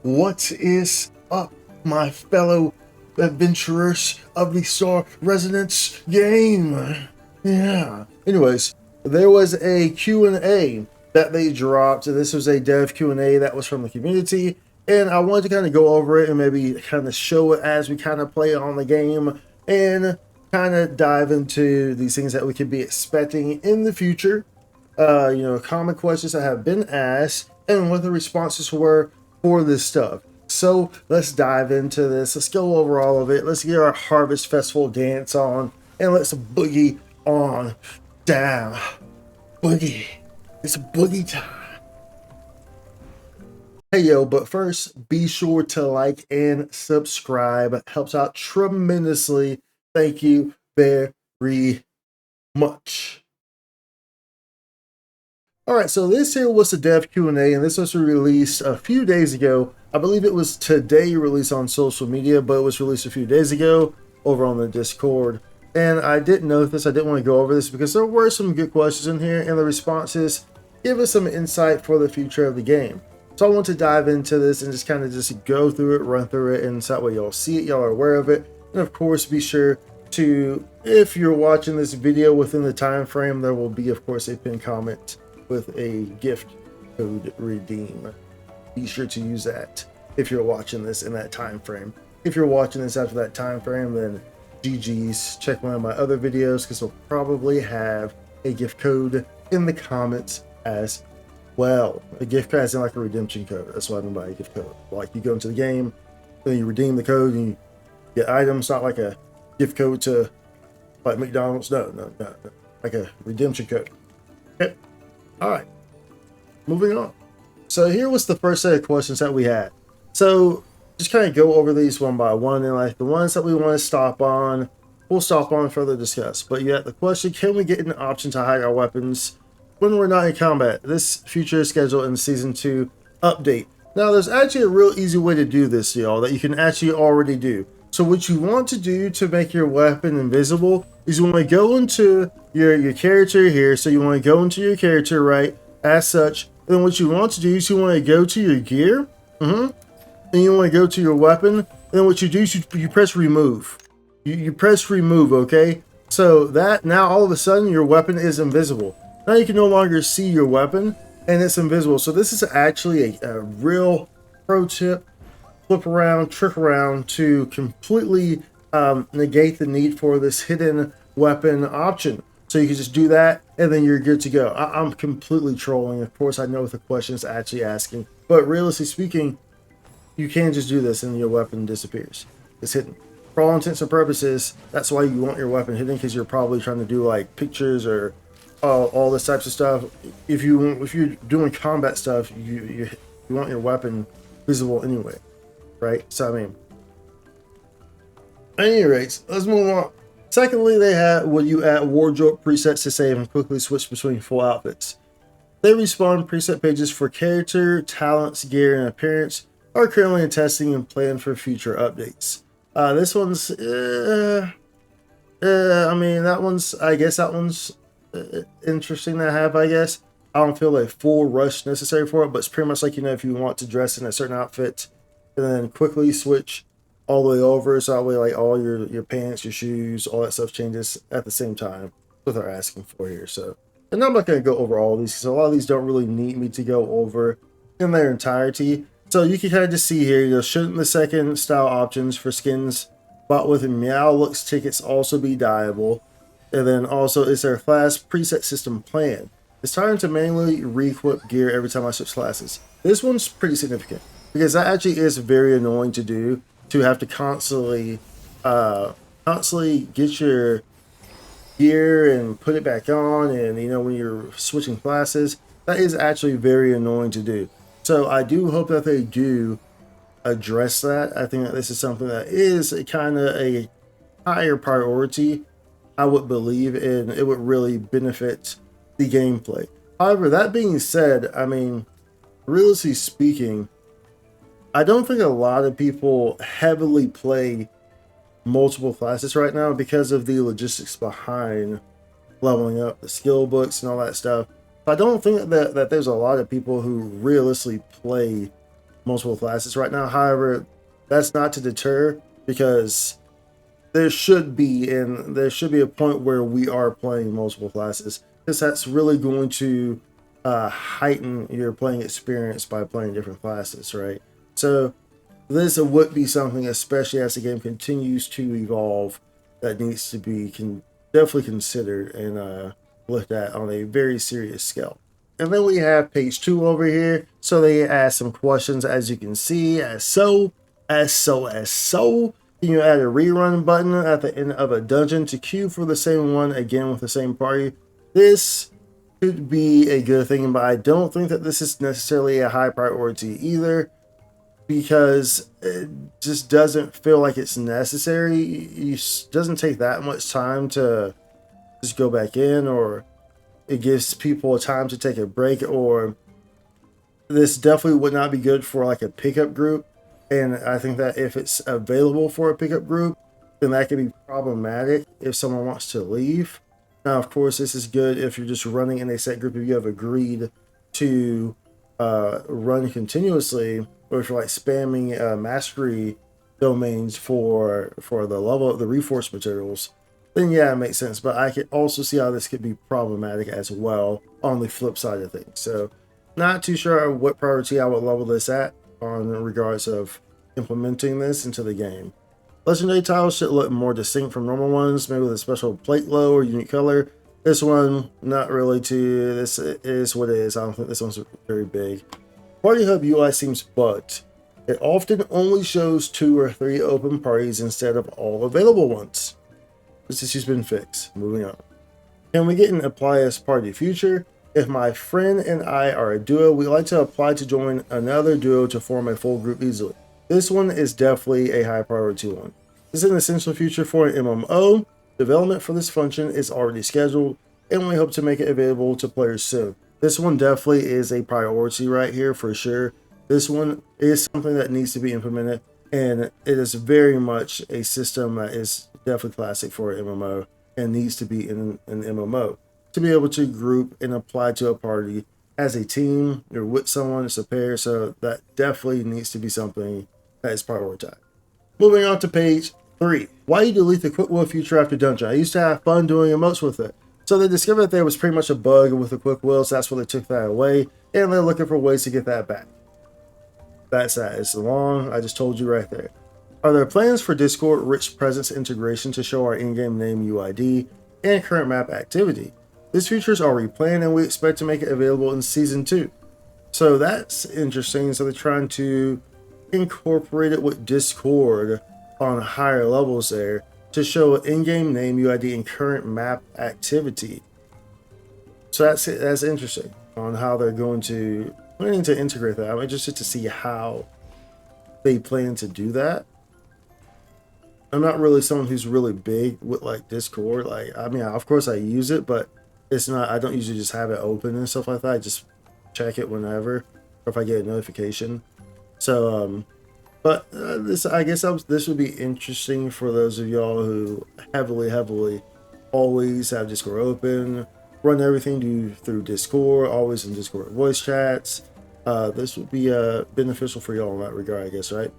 What is up, my fellow adventurers of the Star Resonance game? Yeah. Anyways, there was a Q&A that they dropped. This was a dev Q&A that was from the community, and I wanted to kind of go over it and maybe kind of show it as we kind of play on the game and kind of dive into these things that we could be expecting in the future. Common questions that have been asked and what the responses were for this stuff. So let's dive into this. Let's go over all of it. Let's get our Harvest Festival dance on and let's boogie on down. Boogie. It's boogie time. Hey yo, but first be sure to like and subscribe. It helps out tremendously. Thank you very much. All right, so this here was the dev Q&A, and this was released a few days ago. I believe it was today released on social media, but it was released a few days ago over on the Discord. And I didn't know this. I didn't want to go over this because there were some good questions in here, and the responses give us some insight for the future of the game. So I want to dive into this and just kind of just go through it, run through it, and so that way y'all see it, y'all are aware of it. And of course, be sure to, if you're watching this video within the time frame, there will be, of course, a pinned comment with a gift code redeem. Be sure to use that if you're watching this in that time frame. If you're watching this after that time frame, then GG's. Check one of my other videos because we'll probably have a gift code in the comments as well. A gift code is like a redemption code. That's what I mean by a gift code. Like you go into the game, then you redeem the code and you get items. Not like a gift code to like McDonald's. No. Like a redemption code. Okay. All right, moving on. So here was the first set of questions that we had. So just kind of go over these one by one, and like the ones that we want to stop on, we'll stop on and further discuss. But yeah, the question, can we get an option to hide our weapons when we're not in combat? This feature is scheduled in Season 2 update. Now, there's actually a real easy way to do this, y'all, that you can actually already do. So what you want to do to make your weapon invisible is you want to go into your character here. So you want to go into your character, right, as such. And then what you want to do is you want to go to your gear. And you want to go to your weapon. And then what you do is you press remove. You press remove, okay? So that now all of a sudden your weapon is invisible. Now you can no longer see your weapon and it's invisible. So this is actually a real pro tip. Flip around, trick around to completely negate the need for this hidden weapon option. So you can just do that and then you're good to go. I'm completely trolling. Of course, I know what the question is actually asking, but realistically speaking, you can just do this and your weapon disappears. It's hidden. For all intents and purposes, that's why you want your weapon hidden, because you're probably trying to do like pictures or all this types of stuff. If you're doing combat stuff, you want your weapon visible anyway. Right? So, I mean, at any rate, let's move on. Secondly, they have when you add wardrobe presets to save and quickly switch between full outfits. They respawn preset pages for character, talents, gear, and appearance are currently in testing and planned for future updates. This one's, I guess that one's interesting to have, I guess. I don't feel a full rush necessary for it, but it's pretty much like, if you want to dress in a certain outfit, and then quickly switch all the way over, so that way like all your pants, your shoes, all that stuff changes at the same time. What they're asking for here. So, and I'm not going to go over all of these because a lot of these don't really need me to go over in their entirety. So you can kind of just see here, shouldn't the second style options for skins bought with Meow Looks tickets also be dyeable? And then also, is there a class preset system plan? It's time to manually re-equip gear every time I switch classes. This one's pretty significant, because that actually is very annoying to do, to have to constantly get your gear and put it back on, and when you're switching classes, that is actually very annoying to do. So I do hope that they do address that. I think that this is something that is kind of a higher priority, I would believe, and it would really benefit the gameplay. However, that being said, I mean, realistically speaking, I don't think a lot of people heavily play multiple classes right now because of the logistics behind leveling up, the skill books and all that stuff. I don't think that there's a lot of people who realistically play multiple classes right now. However, that's not to deter, because there should be a point where we are playing multiple classes, because that's really going to heighten your playing experience by playing different classes, right? So this would be something, especially as the game continues to evolve, that needs to be definitely considered and looked at on a very serious scale. And then we have page 2 over here. So they ask some questions, as you can see, as so. Can you add a rerun button at the end of a dungeon to queue for the same one again with the same party? This could be a good thing, but I don't think that this is necessarily a high priority either, because it just doesn't feel like it's necessary. It doesn't take that much time to just go back in, or it gives people time to take a break, or this definitely would not be good for like a pickup group. And I think that if it's available for a pickup group, then that could be problematic if someone wants to leave. Now, of course, this is good if you're just running in a set group, if you have agreed to run continuously, or if you're like spamming mastery domains for the level of the reforce materials, then yeah, it makes sense. But I could also see how this could be problematic as well on the flip side of things. So not too sure what priority I would level this at on regards of implementing this into the game. Legendary tiles should look more distinct from normal ones, maybe with a special plate glow or unique color. This one, not really too. This is what it is. I don't think this one's very big. Party Hub UI seems bugged. It often only shows 2 or 3 open parties instead of all available ones. This issue's been fixed. Moving on. Can we get an apply as party feature? If my friend and I are a duo, we like to apply to join another duo to form a full group easily. This one is definitely a high priority one. This is an essential feature for an MMO. Development for this function is already scheduled, and we hope to make it available to players soon. This one definitely is a priority right here for sure. This one is something that needs to be implemented, and it is very much a system that is definitely classic for an MMO and needs to be in an MMO. To be able to group and apply to a party as a team or with someone, it's a pair, so that definitely needs to be something that is prioritized. Moving on to page 3. Why you delete the QoL feature after dungeon? I used to have fun doing emotes with it. So they discovered that there was pretty much a bug with the QoL, so that's why they took that away, and they're looking for ways to get that back. That's that. It's long. I just told you right there. Are there plans for Discord rich presence integration to show our in-game name UID and current map activity? This feature is already planned, and we expect to make it available in Season 2. So that's interesting. So they're trying to incorporate it with Discord on higher levels there to show in-game name UID and current map activity. So that's interesting on how they're planning to integrate that. I'm interested to see how they plan to do that. I'm not really someone who's really big with like Discord. Like, I mean, of course I use it, but it's not, I don't usually just have it open and stuff like that. I just check it whenever, or if I get a notification. So, but this, I guess this would be interesting for those of y'all who heavily always have Discord open, run everything through Discord, always in Discord voice chats. This would be beneficial for y'all in that regard, I guess, right?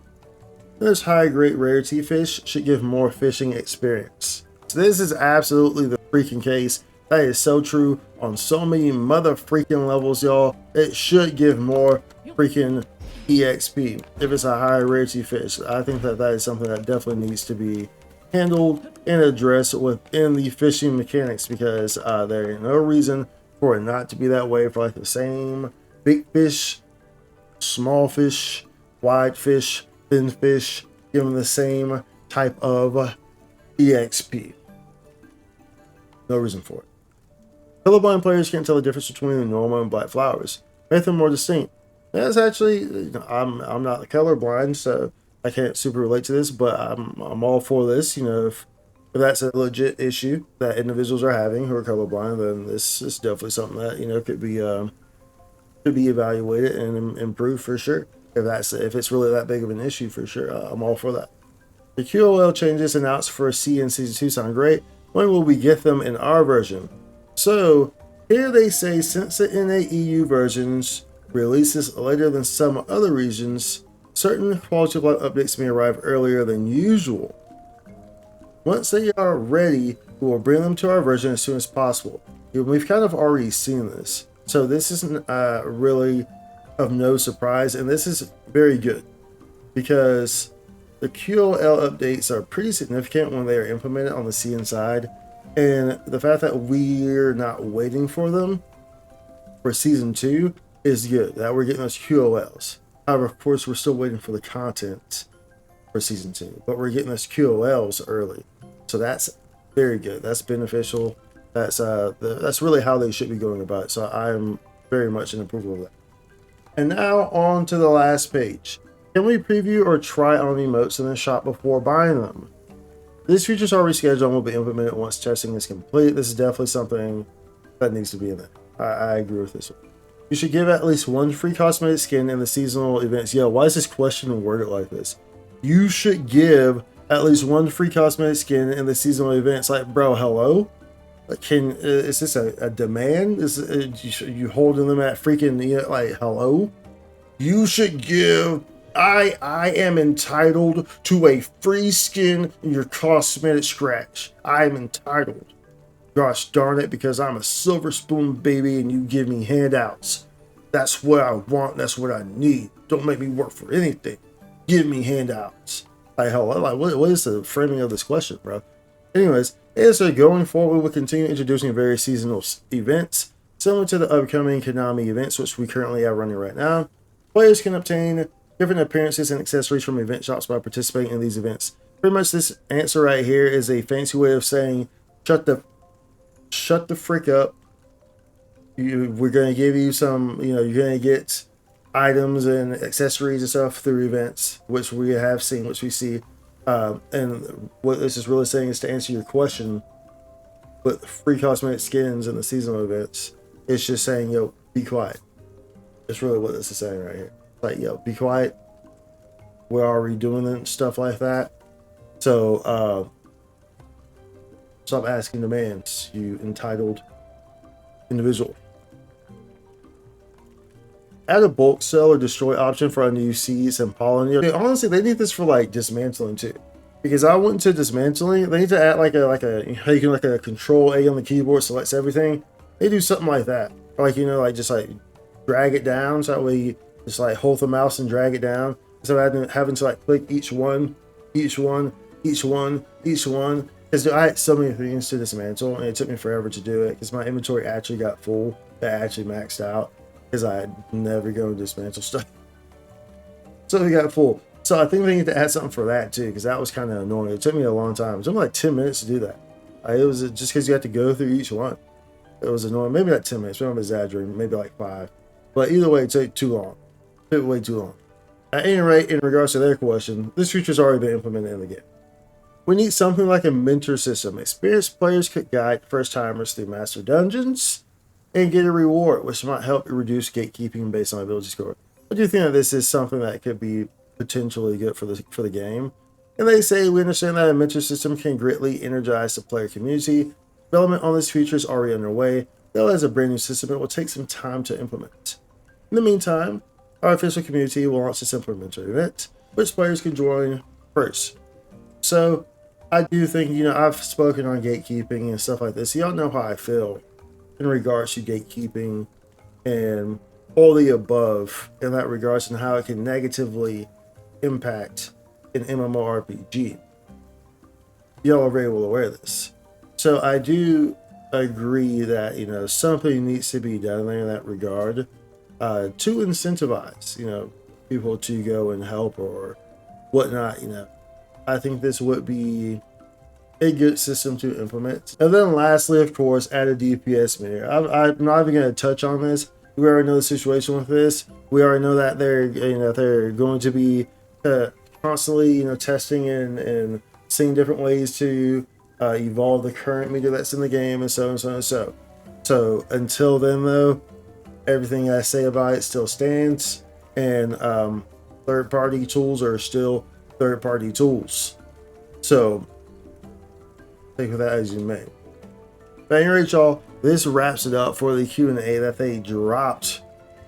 There's high grade rarity fish should give more fishing experience. So this is absolutely the freaking case. That is so true on so many mother freaking levels, y'all. It should give more freaking EXP if it's a high rarity fish. I think that is something that definitely needs to be handled and addressed within the fishing mechanics, because there ain't no reason for it not to be that way for like the same big fish, small fish, wide fish, thin fish, given the same type of EXP. No reason for it. Colorblind players can't tell the difference between the normal and black flowers. Make them more distinct. That's actually, I'm not colorblind, so I can't super relate to this, but I'm all for this. You know, if that's a legit issue that individuals are having who are colorblind, then this is definitely something that, you know, could be evaluated and improved for sure. If it's really that big of an issue, for sure, I'm all for that. The QoL changes announced for C in Season 2 sound great. When will we get them in our version? So here they say since the NA EU versions releases later than some other regions, certain quality of life updates may arrive earlier than usual. Once they are ready, we will bring them to our version as soon as possible. We've kind of already seen this, so this isn't really of no surprise, and this is very good because the QoL updates are pretty significant when they are implemented on the CN side, and the fact that we're not waiting for them for Season 2 is good, that we're getting those QoLs. However, of course, we're still waiting for the content for Season 2, but we're getting those QoLs early. So that's very good. That's beneficial. That's really how they should be going about it. So I'm very much in approval of that. And now on to the last page. Can we preview or try on emotes in the shop before buying them? This feature is already scheduled and will be implemented once testing is complete. This is definitely something that needs to be in there. I agree with this one. You should give at least one free cosmetic skin in the seasonal events. Yeah, why is this question worded like this? You should give at least one free cosmetic skin in the seasonal events. Like, bro, hello? Like, is this a demand? Is you holding them at freaking, like, hello? You should give. I am entitled to a free skin in your cosmetic scratch. I am entitled. Gosh darn it, because I'm a silver spoon baby and you give me handouts. That's what I want. That's what I need. Don't make me work for anything. Give me handouts. Like, hell, like, what is the framing of this question, bro? Anyways, so going forward, we will continue introducing various seasonal events, similar to the upcoming Konami events, which we currently have running right now. Players can obtain different appearances and accessories from event shops by participating in these events. Pretty much this answer right here is a fancy way of saying, shut the frick up. We're going to give you some, you're going to get items and accessories and stuff through events, which we have seen, which we see. And what this is really saying is, to answer your question, with free cosmetic skins in the seasonal events, it's just saying, yo, be quiet. That's really what this is saying right here. Like, yo, be quiet. We're already doing it, stuff like that. So, stop asking demands, you entitled individual. Add a bulk sell or destroy option for unused seeds and pollen. Honestly, they need this for like dismantling too, because I went to dismantling. They need to add like a control A on the keyboard selects everything. They do something like that, or like just like drag it down, so that way you just like hold the mouse and drag it down instead of having to like click each one. Because I had so many things to dismantle, and it took me forever to do it because my inventory actually got full. It actually maxed out because I never go to dismantle stuff. So it got full. So I think they need to add something for that too, because that was kind of annoying. It took me a long time. It took me like 10 minutes to do that. It was just because you have to go through each one. It was annoying. Maybe not 10 minutes. Maybe I'm exaggerating. Maybe like 5. But either way, it took too long. It took way too long. At any rate, in regards to their question, this feature's already been implemented in the game. We need something like a mentor system. Experienced players could guide first-timers through master dungeons and get a reward, which might help reduce gatekeeping based on ability score. I do think that this is something that could be potentially good for the game. And they say, we understand that a mentor system can greatly energize the player community. Development on this feature is already underway. Though as a brand new system, it will take some time to implement. In the meantime, our official community will launch a simpler mentor event, which players can join first. So, I do think, I've spoken on gatekeeping and stuff like this. Y'all know how I feel in regards to gatekeeping and all the above in that regards, and how it can negatively impact an MMORPG. Y'all are very well aware of this. So I do agree that, something needs to be done there in that regard to incentivize, people to go and help or whatnot, I think this would be a good system to implement. And then lastly, of course, add a DPS meter. I'm not even going to touch on this. We already know the situation with this. We already know that they're going to be constantly, testing and seeing different ways to evolve the current meter that's in the game, and so and so and so. So until then, though, everything I say about it still stands, and third-party tools are still third-party tools. So think of that as you may. But anyway, y'all, this wraps it up for the Q&A that they dropped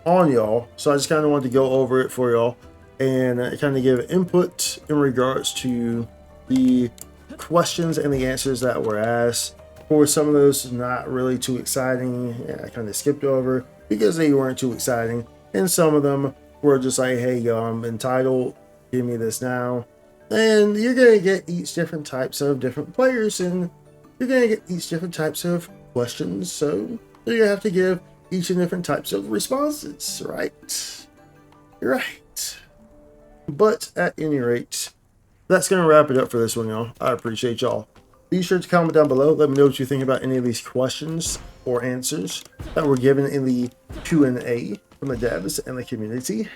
on y'all. So I just kind of wanted to go over it for y'all and kind of give input in regards to the questions and the answers that were asked. For some of those, not really too exciting. I kind of skipped over because they weren't too exciting. And some of them were just like, hey, yo, I'm entitled, give me this now. And you're going to get each different types of different players, and you're going to get each different types of questions. So you're going to have to give each and different types of responses, right? Right. But at any rate, that's going to wrap it up for this one, y'all. I appreciate y'all. Be sure to comment down below. Let me know what you think about any of these questions or answers that were given in the Q&A from the devs and the community.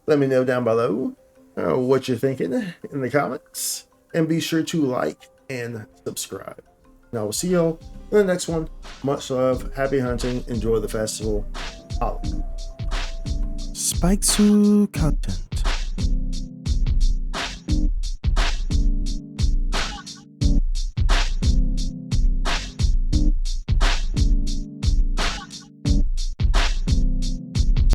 Let me know down below what you're thinking in the comments. And be sure to like and subscribe. And I will see y'all in the next one. Much love. Happy hunting. Enjoy the festival. Holla. Spike content.